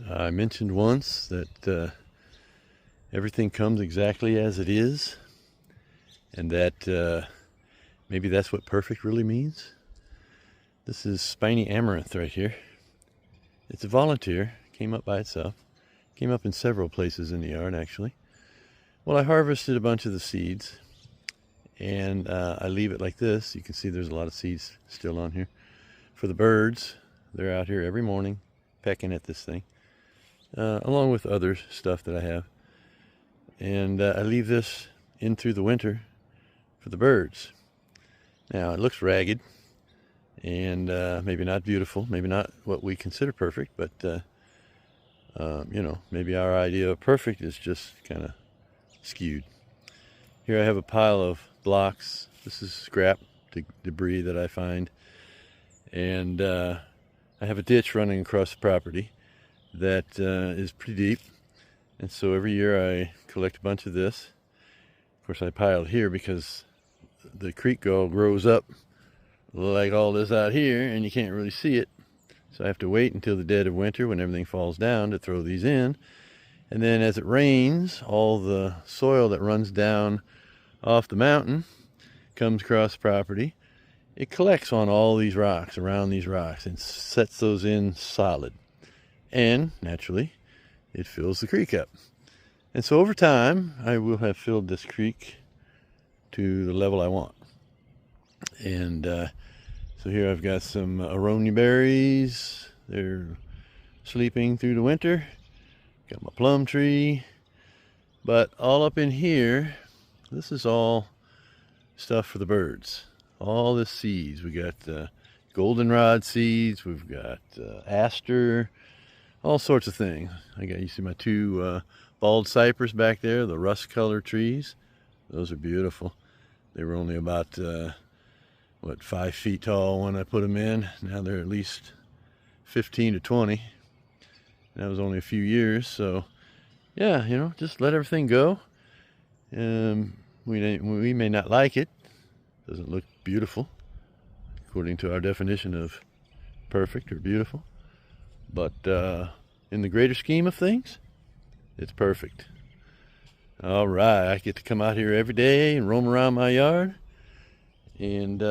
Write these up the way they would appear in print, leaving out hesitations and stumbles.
I mentioned once that everything comes exactly as it is, and that maybe that's what perfect really means. This is spiny amaranth right here. It's a volunteer, came up by itself. Came up in several places in the yard, actually. Well, I harvested a bunch of the seeds, and I leave it like this. You can see there's a lot of seeds still on here. For the birds, they're out here every morning pecking at this thing, along with other stuff that I have. And I leave this in through the winter for the birds. Now, it looks ragged, and maybe not beautiful, maybe not what we consider perfect, but you know, maybe our idea of perfect is just kind of skewed. Here I have a pile of blocks. This is scrap debris that I find. And I have a ditch running across the property that is pretty deep. And so every year I collect a bunch of this. Of course, I pile it here because the creek all grows up like all this out here, and you can't really see it. So I have to wait until the dead of winter when everything falls down to throw these in. And then as it rains, all the soil that runs down off the mountain comes across the property. It collects on all these rocks, around these rocks, and sets those in solid. And naturally, it fills the creek up. And so over time, I will have filled this creek to the level I want. And so here I've got some aronia berries. They're sleeping through the winter. Got my plum tree. But all up in here, this is all stuff for the birds. All the seeds. We got goldenrod seeds. We've got aster. All sorts of things. You see my two bald cypress back there, the rust colored trees. Those are beautiful. They were only about 5 feet tall when I put them in. Now they're at least 15 to 20. And that was only a few years. So yeah, you know, just let everything go. We may not like it. Doesn't look beautiful according to our definition of perfect or beautiful. But in the greater scheme of things, it's perfect. All right, I get to come out here every day and roam around my yard and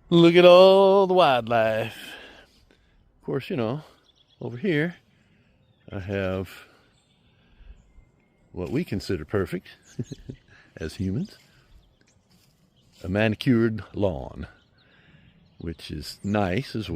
look at all the wildlife. Of course, you know, over here I have what we consider perfect as humans, a manicured lawn, which is nice as well.